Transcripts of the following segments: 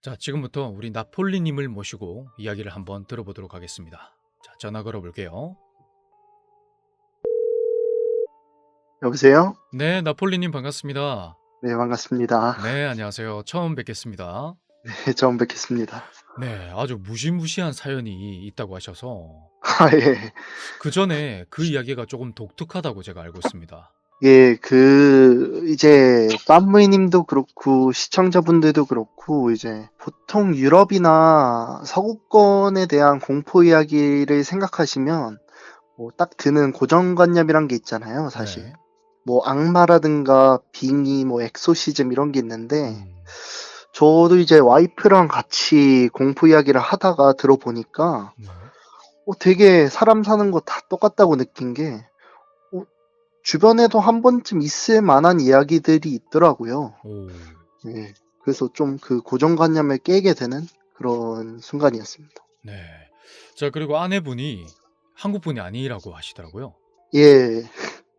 자, 지금부터 우리 나폴리님을 모시고 이야기를 한번 들어보도록 하겠습니다. 자, 전화 걸어볼게요. 여보세요? 네, 나폴리님 반갑습니다. 네, 반갑습니다. 네, 안녕하세요. 처음 뵙겠습니다. 네, 처음 뵙겠습니다. 네, 아주 무시무시한 사연이 있다고 하셔서 아, 예. 그 전에 그 이야기가 조금 독특하다고 제가 알고 있습니다. 예, 이제, 쌈무이님도 그렇고, 시청자분들도 그렇고, 이제, 보통 유럽이나 서구권에 대한 공포 이야기를 생각하시면, 뭐, 딱 드는 고정관념이란 게 있잖아요, 사실. 네. 뭐, 악마라든가, 빙의, 뭐, 엑소시즘 이런 게 있는데, 음, 저도 이제 와이프랑 같이 공포 이야기를 하다가 들어보니까, 네. 되게 사람 사는 거 다 똑같다고 느낀 게, 어, 주변에도 한 번쯤 있을 만한 이야기들이 있더라고요. 오, 예. 그래서 좀 그 고정관념을 깨게 되는 그런 순간이었습니다. 네. 자, 그리고 아내분이 한국 분이 아니라고 하시더라고요. 예.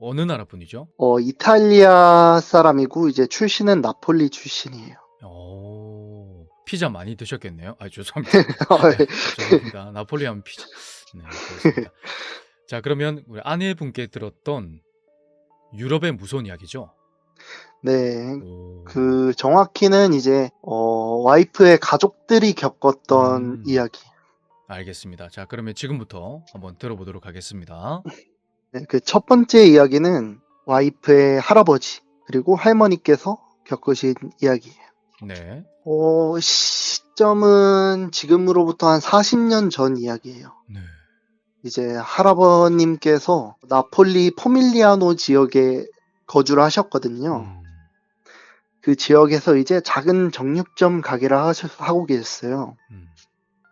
어느 나라 분이죠? 이탈리아 사람이고, 이제 출신은 나폴리 출신이에요. 피자 많이 드셨겠네요. 아, 죄송합니다. 네, 죄송합니다. 나폴리안 피자. 네, 그렇습니다. 자, 그러면 우리 아내분께 들었던 유럽의 무서운 이야기죠? 네. 오, 정확히는 이제, 와이프의 가족들이 겪었던 음, 이야기. 알겠습니다. 자, 그러면 지금부터 한번 들어보도록 하겠습니다. 네, 그 첫 번째 이야기는 와이프의 할아버지, 그리고 할머니께서 겪으신 이야기예요. 네, 시점은 지금으로부터 한 40년 전 이야기예요. 네, 이제 할아버님께서 나폴리 포밀리아노 지역에 거주를 하셨거든요. 음, 그 지역에서 이제 작은 정육점 가게를 하고 계셨어요. 음,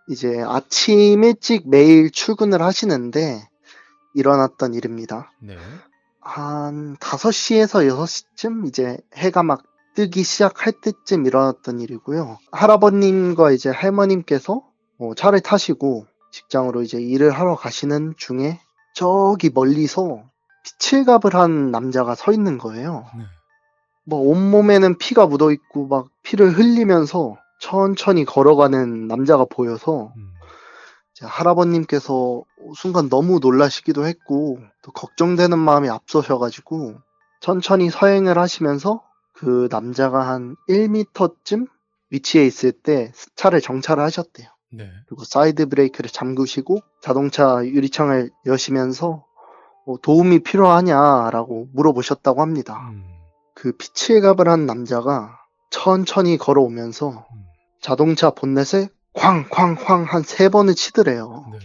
이제 아침 일찍 매일 출근을 하시는데 일어났던 일입니다. 네, 한 5시에서 6시쯤 이제 해가 막 뜨기 시작할 때쯤 일어났던 일이고요. 할아버님과 이제 할머님께서 차를 타시고 직장으로 이제 일을 하러 가시는 중에 저기 멀리서 피칠갑을 한 남자가 서 있는 거예요. 네, 뭐 온몸에는 피가 묻어 있고 막 피를 흘리면서 천천히 걸어가는 남자가 보여서 음, 이제 할아버님께서 순간 너무 놀라시기도 했고 또 걱정되는 마음이 앞서셔가지고 천천히 서행을 하시면서 그 남자가 한 1m쯤 위치에 있을 때 차를 정차를 하셨대요. 네, 그리고 사이드 브레이크를 잠그시고 자동차 유리창을 여시면서 도움이 필요하냐라고 물어보셨다고 합니다. 음, 그 피치갑을 한 남자가 천천히 걸어오면서 음, 자동차 본넷에 쾅쾅쾅 한 3번을 치더래요. 네,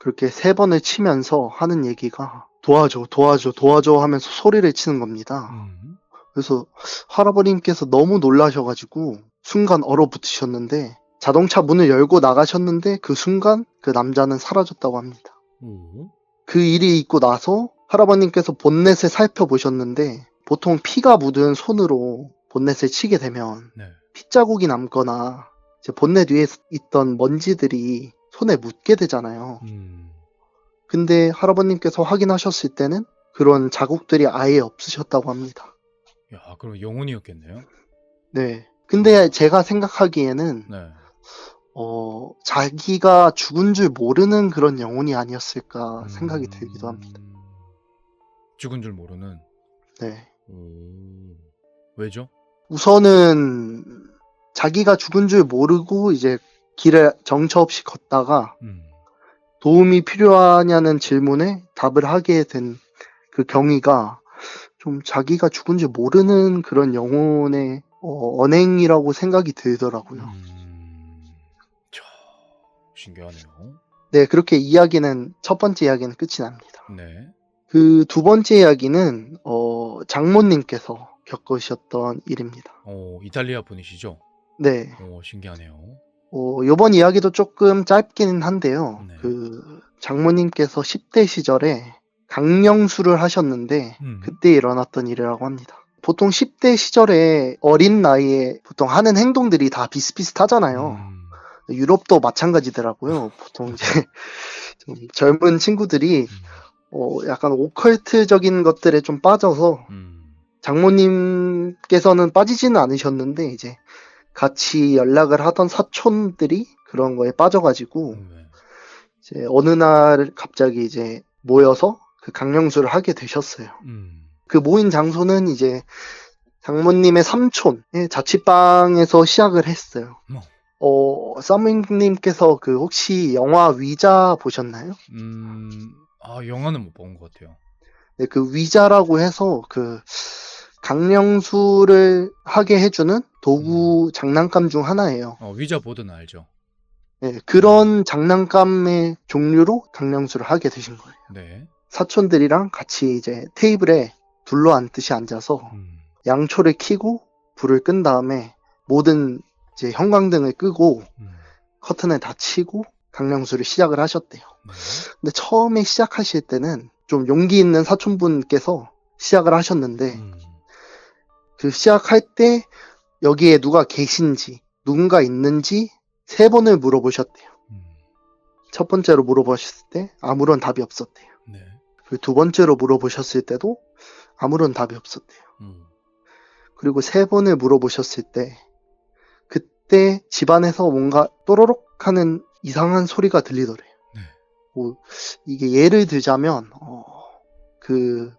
그렇게 3번을 치면서 하는 얘기가 도와줘, 도와줘, 도와줘 하면서 소리를 치는 겁니다. 음, 그래서 할아버님께서 너무 놀라셔가지고 순간 얼어붙으셨는데 자동차 문을 열고 나가셨는데 그 순간 그 남자는 사라졌다고 합니다. 오, 그 일이 있고 나서 할아버님께서 본넷을 살펴보셨는데 보통 피가 묻은 손으로 본넷을 치게 되면 네, 핏자국이 남거나 이제 본넷 위에 있던 먼지들이 손에 묻게 되잖아요. 음, 근데 할아버님께서 확인하셨을 때는 그런 자국들이 아예 없으셨다고 합니다. 야, 그럼 영혼이었겠네요. 네. 근데 제가 생각하기에는 네, 자기가 죽은 줄 모르는 그런 영혼이 아니었을까 생각이 들기도 합니다. 음, 죽은 줄 모르는. 네. 오, 왜죠? 우선은 자기가 죽은 줄 모르고 이제 길을 정처 없이 걷다가 음, 도움이 필요하냐는 질문에 답을 하게 된 그 경위가 좀 자기가 죽은 줄 모르는 그런 영혼의 언행이라고 생각이 들더라고요. 참, 신기하네요. 네, 그렇게 첫 번째 이야기는 끝이 납니다. 네, 그 두 번째 이야기는 장모님께서 겪으셨던 일입니다. 이탈리아 분이시죠? 네. 신기하네요. 요번 이야기도 조금 짧기는 한데요. 네, 그 장모님께서 10대 시절에 강령술을 하셨는데 음, 그때 일어났던 일이라고 합니다. 보통 10대 시절에 어린 나이에 보통 하는 행동들이 다 비슷비슷하잖아요. 음, 유럽도 마찬가지더라고요. 보통 이제 좀 젊은 친구들이 음, 약간 오컬트적인 것들에 좀 빠져서 음, 장모님께서는 빠지지는 않으셨는데 이제 같이 연락을 하던 사촌들이 그런 거에 빠져가지고 네. 이제 어느 날 갑자기 이제 모여서 그 강령술을 하게 되셨어요. 그 모인 장소는 이제 장모님의 삼촌의 자취방에서 시작을 했어요. 썸밍님께서 그 혹시 영화 위자 보셨나요? 영화는 못 본 것 같아요. 네, 그 위자라고 해서 그 강령술을 하게 해주는 도구 장난감 중 하나예요. 위자 보드는 알죠? 네, 그런 장난감의 종류로 강령술을 하게 되신 거예요. 네. 사촌들이랑 같이 이제 테이블에 둘러 앉듯이 앉아서 양초를 켜고 불을 끈 다음에 모든 이제 형광등을 끄고 커튼을 다 치고 강령술을 시작을 하셨대요. 네. 근데 처음에 시작하실 때는 좀 용기 있는 사촌분께서 시작을 하셨는데 그 시작할 때 여기에 누가 계신지 누군가 있는지 3번을 물어보셨대요. 첫 번째로 물어보셨을 때 아무런 답이 없었대요. 네. 그리고 2번째로 물어보셨을 때도 아무런 답이 없었대요. 그리고 3번을 물어보셨을 때 그때 집안에서 뭔가 또로록 하는 이상한 소리가 들리더래요. 네. 뭐 이게 예를 들자면 그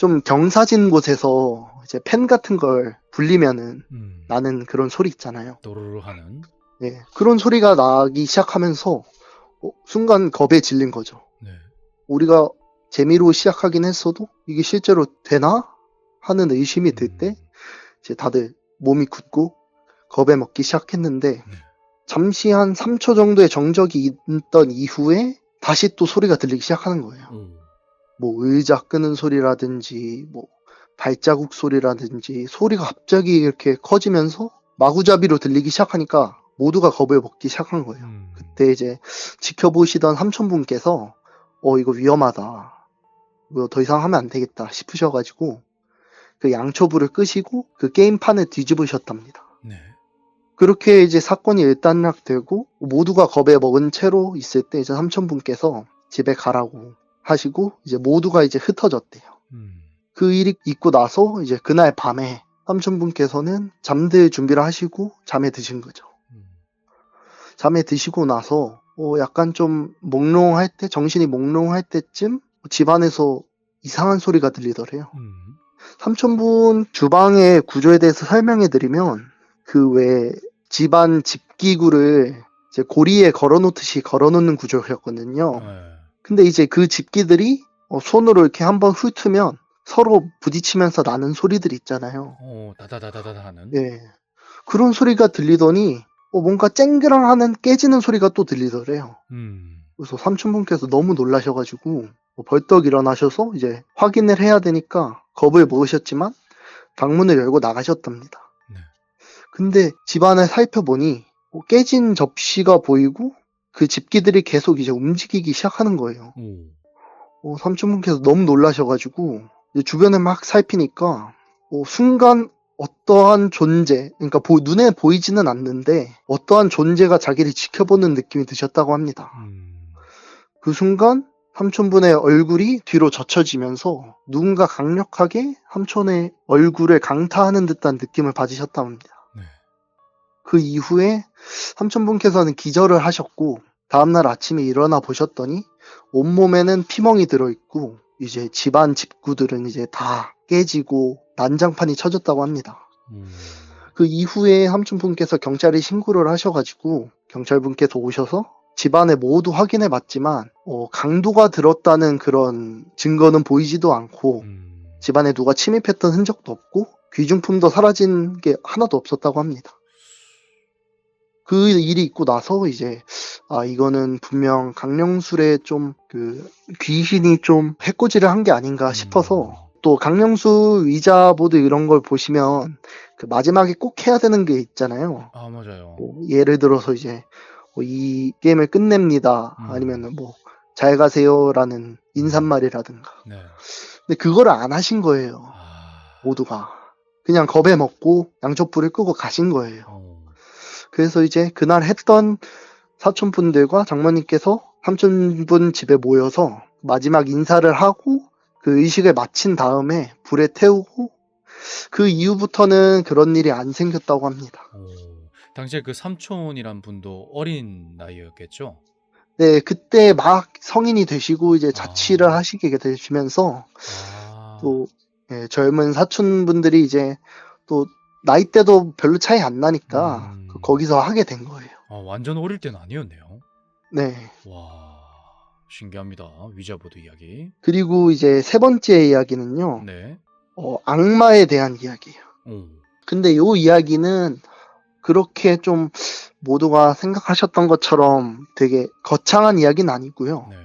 좀 경사진 곳에서 이제 펜 같은 걸 불리면은 나는 그런 소리 있잖아요. 또르르 하는. 네, 그런 소리가 나기 시작하면서 순간 겁에 질린 거죠. 네. 우리가 재미로 시작하긴 했어도 이게 실제로 되나? 하는 의심이 들 때 이제 다들 몸이 굳고 겁에 먹기 시작했는데 잠시 한 3초 정도의 정적이 있던 이후에 다시 또 소리가 들리기 시작하는 거예요. 뭐 의자 끄는 소리라든지 뭐 발자국 소리라든지 소리가 갑자기 이렇게 커지면서 마구잡이로 들리기 시작하니까 모두가 겁을 먹기 시작한 거예요. 그때 이제 지켜보시던 삼촌분께서 이거 위험하다. 이거 더 이상 하면 안 되겠다 싶으셔가지고 그 양초불을 끄시고 그 게임판을 뒤집으셨답니다. 네. 그렇게 이제 사건이 일단락되고 모두가 겁에 먹은 채로 있을 때 이제 삼촌분께서 집에 가라고 하시고 이제 모두가 이제 흩어졌대요. 그 일이 있고 나서 이제 그날 밤에 삼촌분께서는 잠들 준비를 하시고 잠에 드신 거죠. 잠에 드시고 나서 약간 좀 몽롱할 때, 정신이 몽롱할 때쯤 집안에서 이상한 소리가 들리더래요. 삼촌분 주방의 구조에 대해서 설명해 드리면 그 왜 집안 집기구를 이제 고리에 걸어놓듯이 걸어놓는 구조였거든요. 근데 이제 그 집기들이 손으로 이렇게 한번 훑으면 서로 부딪히면서 나는 소리들 있잖아요. 다다다다다 하는. 예. 그런 소리가 들리더니 뭔가 쨍그랑 하는 깨지는 소리가 또 들리더래요. 그래서 삼촌분께서 너무 놀라셔가지고 벌떡 일어나셔서 이제 확인을 해야 되니까 겁을 먹으셨지만 방문을 열고 나가셨답니다. 네. 근데 집안을 살펴보니 깨진 접시가 보이고 그 집기들이 계속 이제 움직이기 시작하는 거예요. 삼촌분께서 너무 놀라셔가지고 이제 주변을 막 살피니까 순간 어떠한 존재, 그러니까 눈에 보이지는 않는데 어떠한 존재가 자기를 지켜보는 느낌이 드셨다고 합니다. 그 순간 삼촌분의 얼굴이 뒤로 젖혀지면서 누군가 강력하게 삼촌의 얼굴을 강타하는 듯한 느낌을 받으셨다고 합니다. 네. 그 이후에 삼촌분께서는 기절을 하셨고 다음날 아침에 일어나 보셨더니 온몸에는 피멍이 들어있고 이제 집안 집구들은 이제 다 깨지고 난장판이 쳐졌다고 합니다. 그 이후에 삼촌분께서 경찰에 신고를 하셔가지고 경찰분께서 오셔서 집안에 모두 확인해 봤지만 강도가 들었다는 그런 증거는 보이지도 않고 집안에 누가 침입했던 흔적도 없고 귀중품도 사라진 게 하나도 없었다고 합니다. 그 일이 있고 나서 이제 이거는 분명 강령술에 좀 그 귀신이 좀 해코지를 한 게 아닌가 싶어서 또 강령술 위자보드 이런 걸 보시면 그 마지막에 꼭 해야 되는 게 있잖아요. 맞아요. 예를 들어서 이제 이 게임을 끝냅니다. 아니면은 잘 가세요라는 인사말이라든가. 네. 근데 그거를 안 하신 거예요. 모두가. 그냥 겁에 먹고 양초불을 끄고 가신 거예요. 그래서 이제 그날 했던 사촌분들과 장모님께서 삼촌분 집에 모여서 마지막 인사를 하고 그 의식을 마친 다음에 불에 태우고 그 이후부터는 그런 일이 안 생겼다고 합니다. 당시에 그 삼촌이란 분도 어린 나이였겠죠? 네, 그때 막 성인이 되시고 이제 자취를 아. 하시게 되시면서 아. 또 예, 젊은 사촌분들이 이제 또 나이대도 별로 차이 안 나니까 거기서 하게 된 거예요. 완전 어릴 때는 아니었네요. 네. 와, 신기합니다. 위자보드 이야기. 그리고 이제 세 번째 이야기는요. 네. 악마에 대한 이야기예요. 오. 근데 요 이야기는 그렇게 좀 모두가 생각하셨던 것처럼 되게 거창한 이야기는 아니고요. 네.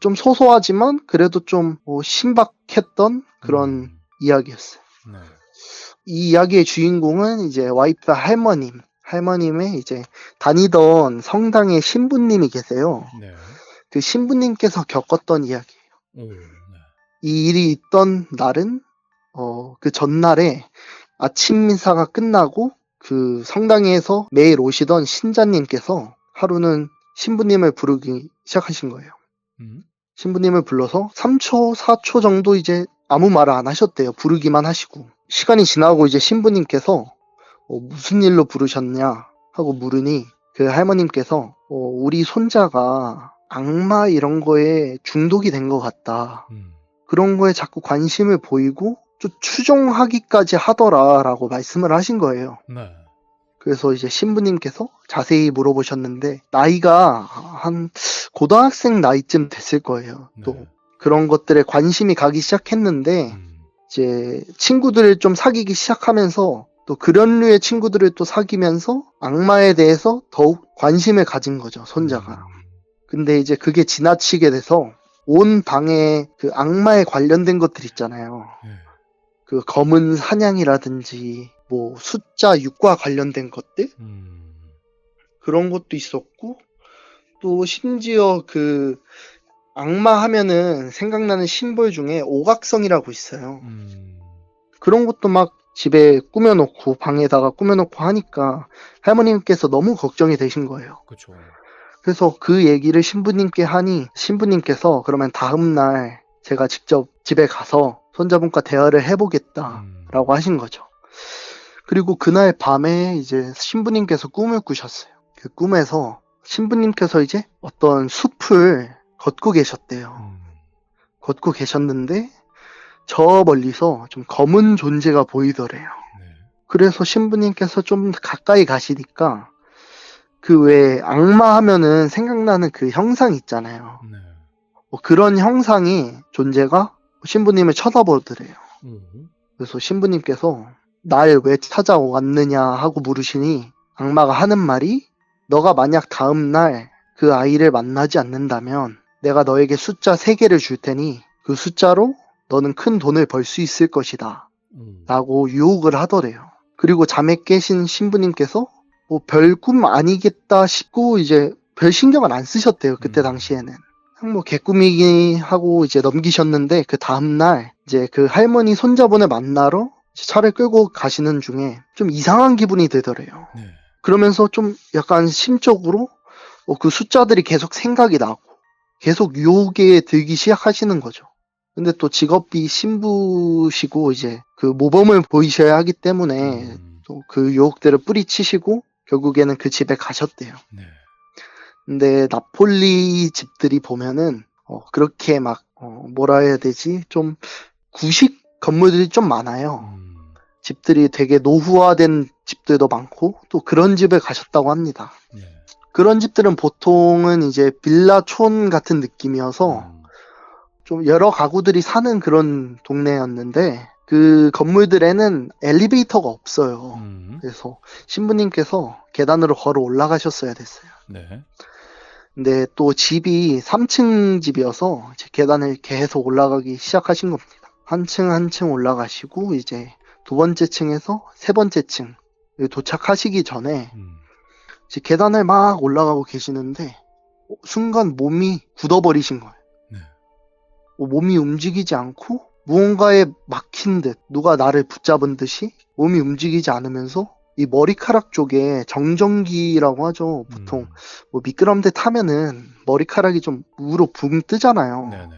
좀 소소하지만 그래도 좀 신박했던 그런 이야기였어요. 네. 이 이야기의 주인공은 이제 와이프 할머님의 이제 다니던 성당의 신부님이 계세요. 네. 그 신부님께서 겪었던 이야기예요. 오. 네. 이 일이 있던 날은 그 전날에 아침 미사가 끝나고 그 성당에서 매일 오시던 신자님께서 하루는 신부님을 부르기 시작하신 거예요. 신부님을 불러서 3초, 4초 정도 이제 아무 말을 안 하셨대요. 부르기만 하시고. 시간이 지나고 이제 신부님께서 무슨 일로 부르셨냐 하고 물으니 그 할머님께서 우리 손자가 악마 이런 거에 중독이 된 것 같다. 그런 거에 자꾸 관심을 보이고 좀 추종하기까지 하더라라고 말씀을 하신 거예요. 네. 그래서 이제 신부님께서 자세히 물어보셨는데 나이가 한 고등학생 나이쯤 됐을 거예요. 네. 또 그런 것들에 관심이 가기 시작했는데 이제 친구들을 좀 사귀기 시작하면서 또 그런 류의 친구들을 또 사귀면서 악마에 대해서 더욱 관심을 가진 거죠, 손자가. 근데 이제 그게 지나치게 돼서 온 방에 그 악마에 관련된 것들 있잖아요. 네. 그 검은 사냥이라든지 뭐 숫자 6과 관련된 것들 그런 것도 있었고 또 심지어 그 악마 하면은 생각나는 심볼 중에 오각성이라고 있어요. 그런 것도 막 집에 꾸며놓고 방에다가 꾸며놓고 하니까 할머님께서 너무 걱정이 되신 거예요. 그렇죠. 그래서 그 얘기를 신부님께 하니 신부님께서 그러면 다음날 제가 직접 집에 가서 손자분과 대화를 해보겠다라고 하신 거죠. 그리고 그날 밤에 이제 신부님께서 꿈을 꾸셨어요. 그 꿈에서 신부님께서 이제 어떤 숲을 걷고 계셨대요. 걷고 계셨는데 저 멀리서 좀 검은 존재가 보이더래요. 네. 그래서 신부님께서 좀 가까이 가시니까 그 왜 악마 하면은 생각나는 그 형상 있잖아요. 네. 그런 형상이 존재가 신부님을 쳐다보더래요. 그래서 신부님께서 날 왜 찾아왔느냐 하고 물으시니 악마가 하는 말이 너가 만약 다음날 그 아이를 만나지 않는다면 내가 너에게 숫자 3개를 줄 테니 그 숫자로 너는 큰 돈을 벌 수 있을 것이다 라고 유혹을 하더래요. 그리고 잠에 깨신 신부님께서 뭐 별 꿈 아니겠다 싶고 이제 별 신경을 안 쓰셨대요. 그때 당시에는. 뭐 개꿈이기 하고 이제 넘기셨는데 그 다음날 이제 그 할머니 손자분을 만나러 차를 끌고 가시는 중에 좀 이상한 기분이 들더래요. 네. 그러면서 좀 약간 심적으로 그 숫자들이 계속 생각이 나고 계속 유혹에 들기 시작하시는 거죠. 근데 또 직업이 신부시고 이제 그 모범을 보이셔야 하기 때문에 또 그 유혹들을 뿌리치시고 결국에는 그 집에 가셨대요. 네. 근데 나폴리 집들이 보면은 그렇게 막 뭐라 해야 되지? 좀 구식 건물들이 좀 많아요. 집들이 되게 노후화된 집들도 많고 또 그런 집에 가셨다고 합니다. 네. 그런 집들은 보통은 이제 빌라촌 같은 느낌이어서 좀 여러 가구들이 사는 그런 동네였는데 그 건물들에는 엘리베이터가 없어요. 그래서 신부님께서 계단으로 걸어 올라가셨어야 됐어요. 네. 근데 또 집이 3층 집이어서 이제 계단을 계속 올라가기 시작하신 겁니다. 한 층 한 층 올라가시고 이제 두 번째 층에서 세 번째 층 도착하시기 전에 이제 계단을 막 올라가고 계시는데 순간 몸이 굳어버리신 거예요. 네. 몸이 움직이지 않고 무언가에 막힌 듯 누가 나를 붙잡은 듯이 몸이 움직이지 않으면서 이 머리카락 쪽에 정전기라고 하죠. 보통 뭐 미끄럼틀 타면은 머리카락이 좀 위로 붕 뜨잖아요. 네네.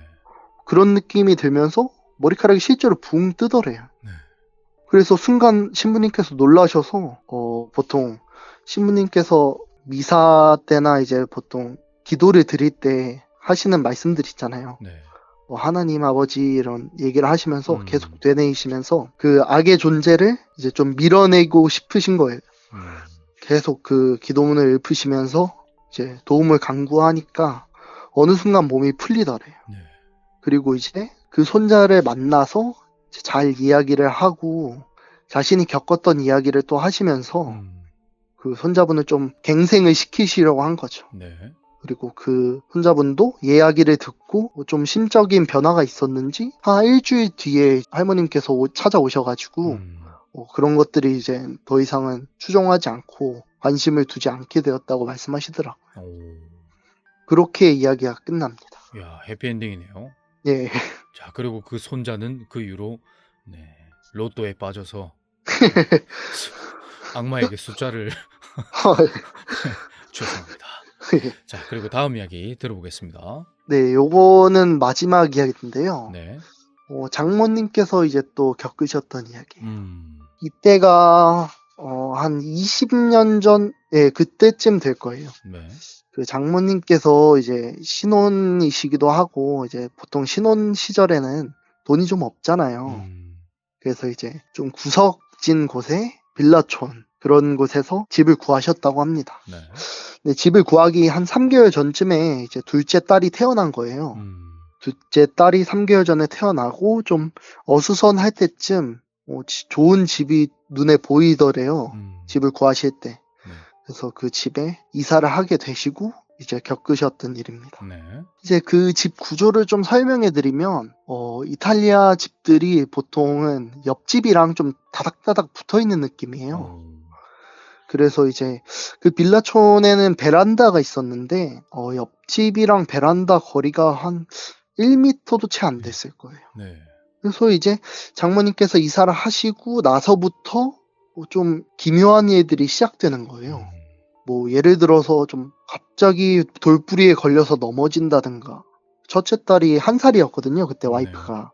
그런 느낌이 들면서 머리카락이 실제로 붕 뜨더래요. 네. 그래서 순간 신부님께서 놀라셔서 보통 신부님께서 미사 때나 이제 보통 기도를 드릴 때 하시는 말씀들 있잖아요. 네. 뭐 하나님 아버지 이런 얘기를 하시면서 음. 계속 되뇌이시면서 그 악의 존재를 이제 좀 밀어내고 싶으신 거예요. 음. 계속 그 기도문을 읊으시면서 이제 도움을 간구하니까 어느 순간 몸이 풀리더래요. 네. 그리고 이제 그 손자를 만나서 이제 잘 이야기를 하고 자신이 겪었던 이야기를 또 하시면서 그 손자분을 좀 갱생을 시키시려고 한 거죠. 네. 그리고 그 손자분도 이야기를 듣고 좀 심적인 변화가 있었는지 한 일주일 뒤에 할머님께서 찾아오셔가지고 그런 것들이 이제 더 이상은 추종하지 않고 관심을 두지 않게 되었다고 말씀하시더라고요. 오. 그렇게 이야기가 끝납니다. 야, 해피엔딩이네요. 예. 자, 그리고 그 손자는 그 이후로 네, 로또에 빠져서 악마에게 숫자를 죄송합니다. 자, 그리고 다음 이야기 들어보겠습니다. 네, 요거는 마지막 이야기인데요. 네. 장모님께서 이제 또 겪으셨던 이야기예요. 이때가 한 20년 전, 예, 그때쯤 될 거예요. 네. 그 장모님께서 이제 신혼이시기도 하고, 이제 보통 신혼 시절에는 돈이 좀 없잖아요. 그래서 이제 좀 구석진 곳에 빌라촌, 그런 곳에서 집을 구하셨다고 합니다. 네. 근데 집을 구하기 한 3개월 전쯤에 이제 둘째 딸이 태어난 거예요. 둘째 딸이 3개월 전에 태어나고 좀 어수선할 때쯤 좋은 집이 눈에 보이더래요. 집을 구하실 때. 네. 그래서 그 집에 이사를 하게 되시고 이제 겪으셨던 일입니다. 네. 이제 그 집 구조를 좀 설명해 드리면 이탈리아 집들이 보통은 옆집이랑 좀 다닥다닥 붙어 있는 느낌이에요. 그래서 이제 그 빌라촌에는 베란다가 있었는데 옆집이랑 베란다 거리가 한 1m도 채 안 됐을 거예요. 네. 그래서 이제 장모님께서 이사를 하시고 나서부터 좀 기묘한 일들이 시작되는 거예요. 뭐 예를 들어서 좀 갑자기 돌부리에 걸려서 넘어진다든가. 첫째 딸이 1살이었거든요. 그때 와이프가.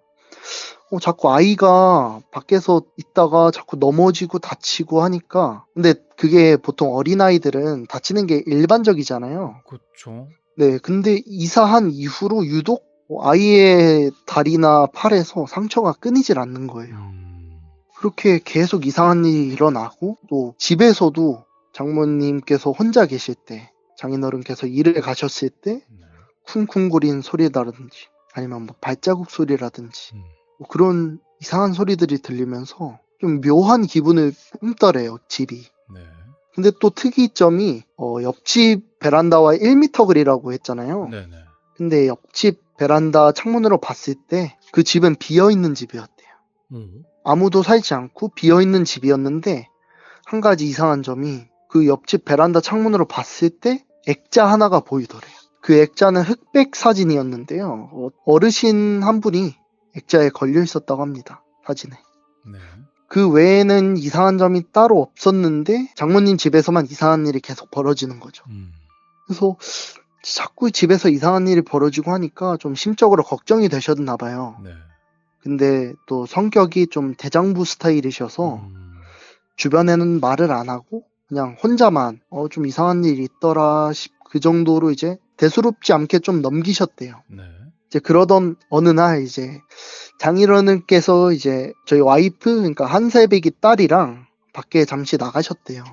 자꾸 아이가 밖에서 있다가 자꾸 넘어지고 다치고 하니까. 근데 그게 보통 어린아이들은 다치는 게 일반적이잖아요. 그렇죠. 네, 근데 이사한 이후로 유독 아이의 다리나 팔에서 상처가 끊이질 않는 거예요. 그렇게 계속 이상한 일이 일어나고 또 집에서도 장모님께서 혼자 계실 때 장인어른께서 일을 가셨을 때 쿵쿵거리는 소리라든지 아니면 뭐 발자국 소리라든지 뭐 그런 이상한 소리들이 들리면서 좀 묘한 기분을 뿜더래요, 집이. 네. 근데 또 특이점이 옆집 베란다와 1m 거리라고 했잖아요. 네네. 근데 옆집 베란다 창문으로 봤을 때 그 집은 비어있는 집이었대요. 아무도 살지 않고 비어있는 집이었는데 한 가지 이상한 점이 그 옆집 베란다 창문으로 봤을 때 액자 하나가 보이더래요. 그 액자는 흑백 사진이었는데요. 어르신 한 분이 액자에 걸려 있었다고 합니다. 사진에. 네. 그 외에는 이상한 점이 따로 없었는데 장모님 집에서만 이상한 일이 계속 벌어지는 거죠. 그래서 자꾸 집에서 이상한 일이 벌어지고 하니까 좀 심적으로 걱정이 되셨나 봐요. 네. 근데 또 성격이 좀 대장부 스타일이셔서 주변에는 말을 안 하고 그냥 혼자만 좀 이상한 일이 있더라 그 정도로 이제 대수롭지 않게 좀 넘기셨대요. 네. 이제 그러던 어느 날 이제 장인어른께서 이제 저희 와이프 그러니까 한살배기 딸이랑 밖에 잠시 나가셨대요.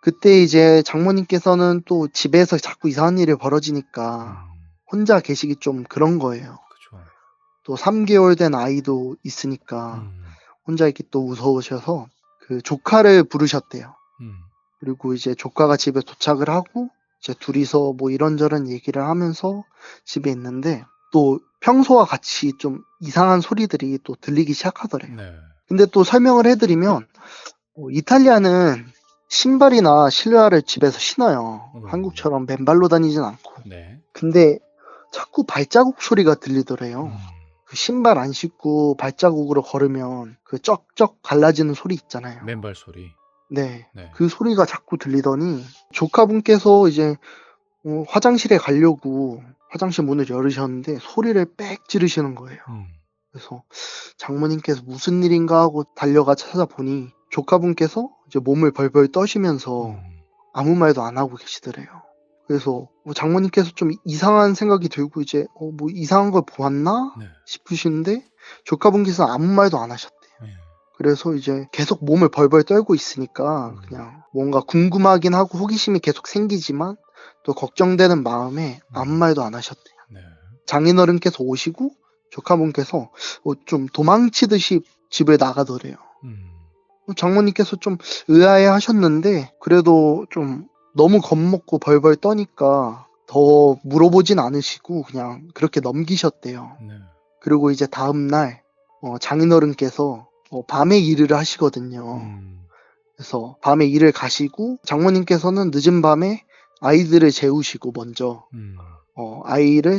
그때 이제 장모님께서는 또 집에서 자꾸 이상한 일이 벌어지니까 혼자 계시기 좀 그런 거예요. 그렇죠. 또 3개월 된 아이도 있으니까 혼자 있기 또 무서우셔서 그 조카를 부르셨대요. 그리고 이제 조카가 집에 도착을 하고 이제 둘이서 뭐 이런저런 얘기를 하면서 집에 있는데 또 평소와 같이 좀 이상한 소리들이 또 들리기 시작하더래요. 네. 근데 또 설명을 해드리면 이탈리아는 신발이나 실내화를 집에서 신어요. 한국처럼 맨발로 다니진 않고. 네. 근데 자꾸 발자국 소리가 들리더래요. 그 신발 안 신고 발자국으로 걸으면 그 쩍쩍 갈라지는 소리 있잖아요. 맨발 소리. 네. 네. 그 소리가 자꾸 들리더니 조카분께서 이제 화장실에 가려고 화장실 문을 열으셨는데 소리를 빽 지르시는 거예요. 그래서 장모님께서 무슨 일인가 하고 달려가 찾아보니 조카분께서 이제 몸을 벌벌 떠시면서 아무 말도 안 하고 계시더래요. 그래서 뭐 장모님께서 좀 이상한 생각이 들고 이제 뭐 이상한 걸 보았나 네. 싶으신데 조카분께서 아무 말도 안 하셨대요. 네. 그래서 이제 계속 몸을 벌벌 떨고 있으니까 그냥 뭔가 궁금하긴 하고 호기심이 계속 생기지만 또 걱정되는 마음에 아무 말도 안 하셨대요. 네. 장인어른께서 오시고 조카분께서 좀 도망치듯이 집을 나가더래요. 장모님께서 좀 의아해 하셨는데 그래도 좀 너무 겁먹고 벌벌 떠니까 더 물어보진 않으시고 그냥 그렇게 넘기셨대요. 네. 그리고 이제 다음날 장인어른께서 밤에 일을 하시거든요. 그래서 밤에 일을 가시고 장모님께서는 늦은 밤에 아이들을 재우시고 먼저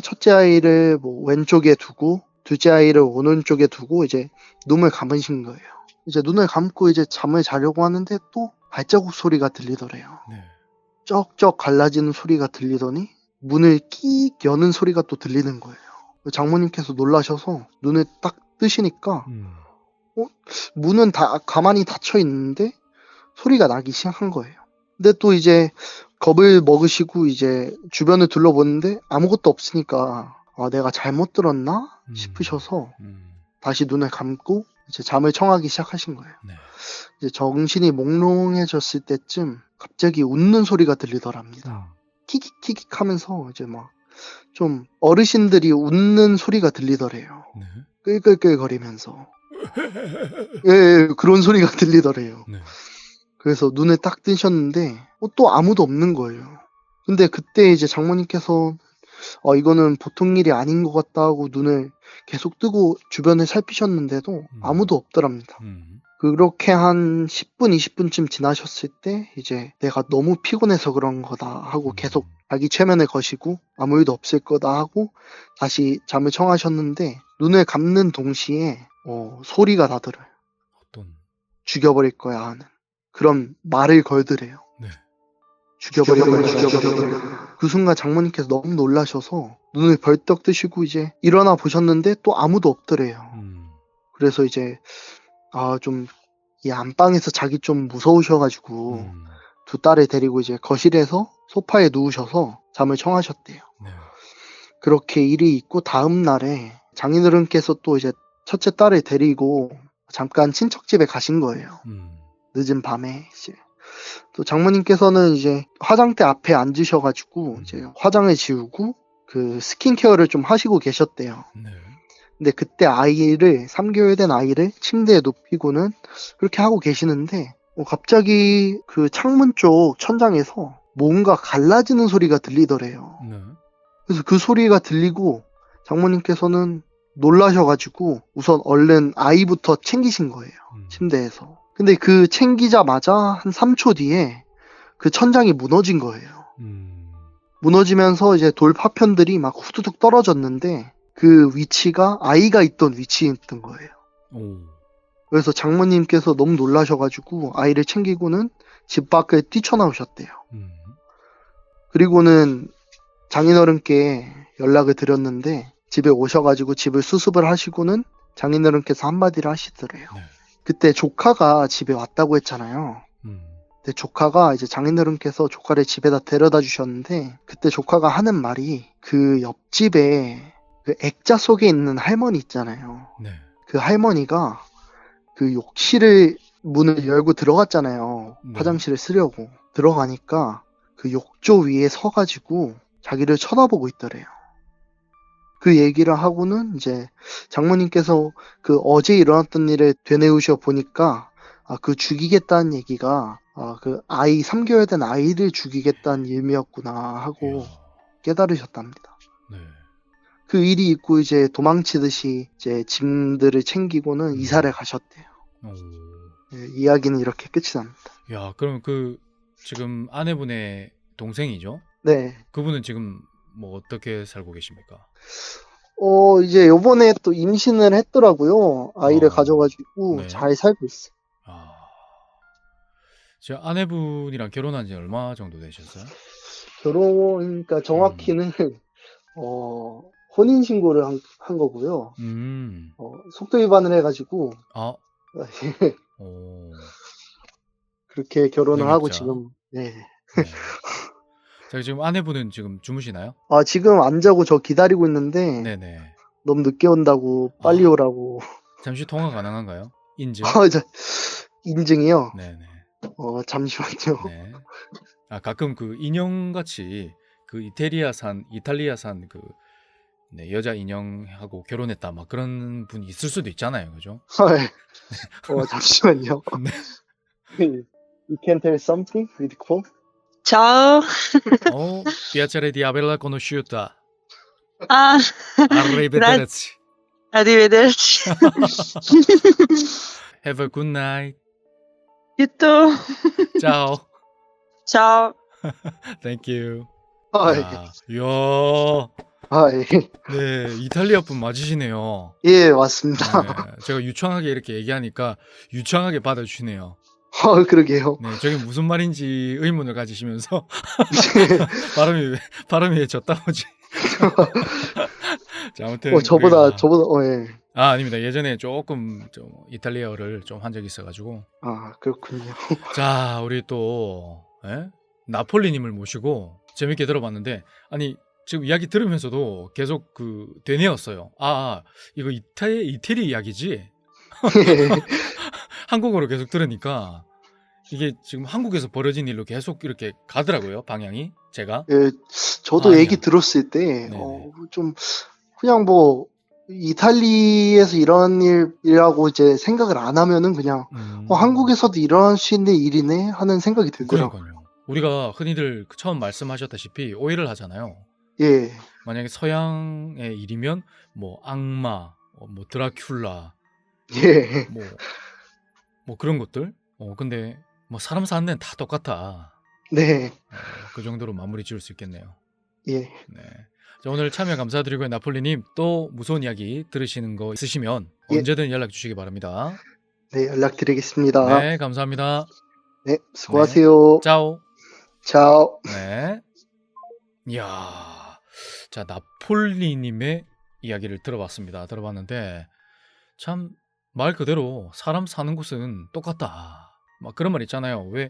첫째 아이를 뭐 왼쪽에 두고 둘째 아이를 오른쪽에 두고 이제 눈을 감으신 거예요. 이제 눈을 감고 이제 잠을 자려고 하는데 또 발자국 소리가 들리더래요. 네. 쩍쩍 갈라지는 소리가 들리더니 문을 끼익 여는 소리가 또 들리는 거예요. 장모님께서 놀라셔서 눈을 딱 뜨시니까 문은 다 가만히 닫혀 있는데 소리가 나기 시작한 거예요. 근데 또 이제 겁을 먹으시고 이제 주변을 둘러보는데 아무것도 없으니까 내가 잘못 들었나 싶으셔서 다시 눈을 감고 이제 잠을 청하기 시작하신 거예요. 네. 이제 정신이 몽롱해졌을 때쯤 갑자기 웃는 소리가 들리더랍니다. 킥킥킥 하면서 이제 막 좀 어르신들이 웃는 소리가 들리더래요. 네. 끌끌끌거리면서. 예, 그런 소리가 들리더래요. 네. 그래서 눈을 딱 뜨셨는데 또 아무도 없는 거예요. 근데 그때 이제 장모님께서 이거는 보통 일이 아닌 것 같다 하고 눈을 계속 뜨고 주변을 살피셨는데도 아무도 없더랍니다. 그렇게 한 10분, 20분쯤 지나셨을 때 이제 내가 너무 피곤해서 그런 거다 하고 계속 자기 최면을 거시고 아무 일도 없을 거다 하고 다시 잠을 청하셨는데 눈을 감는 동시에 소리가 나더래요. 어떤? 죽여버릴 거야 하는 그런 말을 걸더래요. 네. 죽여버릴 거야. 그 순간 장모님께서 너무 놀라셔서 눈을 벌떡 뜨시고 이제 일어나 보셨는데 또 아무도 없더래요. 그래서 이제 좀 이 안방에서 자기 좀 무서우셔가지고 두 딸을 데리고 이제 거실에서 소파에 누우셔서 잠을 청하셨대요. 네. 그렇게 일이 있고 다음 날에 장인어른께서 또 이제 첫째 딸을 데리고 잠깐 친척 집에 가신 거예요. 늦은 밤에 이제 또 장모님께서는 이제 화장대 앞에 앉으셔가지고 이제 화장을 지우고 그 스킨케어를 좀 하시고 계셨대요. 네. 근데 그때 3개월 된 아이를 침대에 눕히고는 그렇게 하고 계시는데 갑자기 그 창문 쪽 천장에서 뭔가 갈라지는 소리가 들리더래요. 네. 그래서 그 소리가 들리고 장모님께서는 놀라셔가지고 우선 얼른 아이부터 챙기신 거예요. 침대에서. 근데 그 챙기자마자 한 3초 뒤에 그 천장이 무너진 거예요. 무너지면서 이제 돌 파편들이 막 후두둑 떨어졌는데 그 위치가 아이가 있던 위치였던 거예요. 그래서 장모님께서 너무 놀라셔가지고 아이를 챙기고는 집 밖에 뛰쳐나오셨대요. 그리고는 장인어른께 연락을 드렸는데 집에 오셔가지고 집을 수습을 하시고는 장인어른께서 한마디를 하시더래요. 네. 그때 조카가 집에 왔다고 했잖아요. 근데 조카가 이제 장인어른께서 조카를 집에다 데려다 주셨는데 그때 조카가 하는 말이 그 옆집에 그 액자 속에 있는 할머니 있잖아요. 네. 그 할머니가 그 욕실을 문을 열고 들어갔잖아요. 네. 화장실을 쓰려고. 들어가니까 그 욕조 위에 서가지고 자기를 쳐다보고 있더래요. 그 얘기를 하고는 이제 장모님께서 그 어제 일어났던 일을 되뇌우셔 보니까 그 죽이겠다는 얘기가 그 3개월 된 아이를 죽이겠다는 의미였구나 하고 깨달으셨답니다. 네. 그 일이 있고 이제 도망치듯이 이제 짐들을 챙기고는 이사를 가셨대요. 네, 이야기는 이렇게 끝이 납니다. 야, 그럼 그 지금 아내분의 동생이죠? 네. 그분은 지금 뭐 어떻게 살고 계십니까? 이제 요번에 또 임신을 했더라고요. 아이를 가져가지고 네. 잘 살고 있어요. 제 아내분이랑 결혼한 지 얼마 정도 되셨어요? 그러니까 정확히는 혼인신고를 한 거고요. 속도 위반을 해가지고 그렇게 결혼을 하고 능력자. 지금 네, 네. 자, 지금 아내분은 지금 주무시나요? 아, 지금 안 자고 저 기다리고 있는데 네네. 너무 늦게 온다고 빨리 아, 오라고. 잠시 통화 가능한가요? 인증? 저 인증이요. 네네. 잠시만요. 네. 아, 가끔 그 인형같이 그 이탈리아산 그 네, 여자 인형하고 결혼했다 막 그런 분이 있을 수도 있잖아요, 그죠? 잠시만요. 네. You can tell something really cool? Ciao. piacere di averla conosciuta. Ah, Arrivederci. arrivederci. Have a good night. You too. Ciao. Ciao. Thank you. 아, 이야, 예. 네, 이탈리아 분 맞으시네요. 예, 맞습니다. 네, 제가 유창하게 이렇게 얘기하니까 유창하게 받아주시네요. 그러게요. 네, 저게 무슨 말인지 의문을 가지시면서 발음이 왜 졌다오지? 자, 아무튼 저보다, 우리가 예. 아닙니다. 예전에 조금 좀 이탈리아어를 좀 한 적이 있어가지고. 그렇군요. 자, 우리 또 나폴리님을 모시고 재밌게 들어봤는데, 아니 지금 이야기 들으면서도 계속 그 되뇌었어요. 이거 이태리 이야기지? 한국어로 계속 들으니까 이게 지금 한국에서 벌어진 일로 계속 이렇게 가더라고요, 방향이. 제가 예, 저도 아니야. 얘기 들었을 때, 네네. 좀, 그냥 뭐, 이탈리아에서 이런 일이라고 이제 생각을 안 하면은 그냥, 한국에서도 일어날 수 있는 일이네 하는 생각이 들더라고요. 그러니까요. 우리가 흔히들 처음 말씀하셨다시피 오해를 하잖아요. 예, 만약에 서양의 일이면 뭐 악마, 뭐 드라큘라, 예, 뭐 그런 것들. 근데 뭐 사람 사는 데는 다 똑같아. 네, 그 정도로 마무리 지을 수 있겠네요. 예. 네. 자, 오늘 참여 감사드리고요. 나폴리님 또 무서운 이야기 들으시는 거 있으시면 예. 언제든 연락 주시기 바랍니다. 네, 연락드리겠습니다. 네, 감사합니다. 네, 수고하세요. 짜오. 차오. 네. 이야, 자, 나폴리님의 이야기를 들어봤는데 참 말 그대로 사람 사는 곳은 똑같다. 막 그런 말 있잖아요. 왜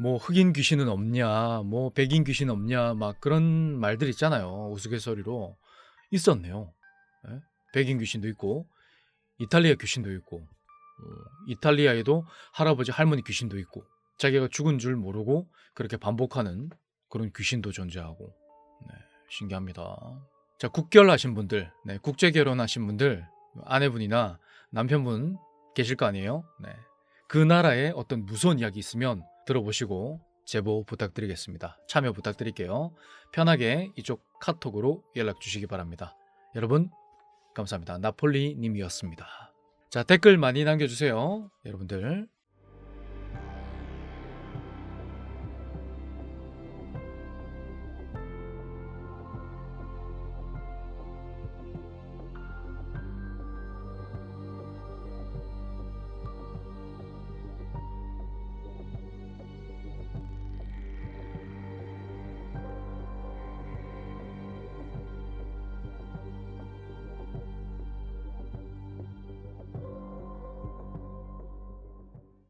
뭐 흑인 귀신은 없냐, 뭐 백인 귀신 없냐, 막 그런 말들 있잖아요. 우스갯소리로 있었네요. 예? 백인 귀신도 있고 이탈리아 귀신도 있고 이탈리아에도 할아버지 할머니 귀신도 있고 자기가 죽은 줄 모르고 그렇게 반복하는 그런 귀신도 존재하고. 네, 신기합니다. 자, 국결하신 분들, 네, 국제 결혼하신 분들, 아내분이나 남편분 계실 거 아니에요? 네, 그 나라에 어떤 무서운 이야기 있으면 들어보시고 제보 부탁드리겠습니다. 참여 부탁드릴게요. 편하게 이쪽 카톡으로 연락 주시기 바랍니다. 여러분 감사합니다. 나폴리 님이었습니다. 자, 댓글 많이 남겨주세요. 여러분들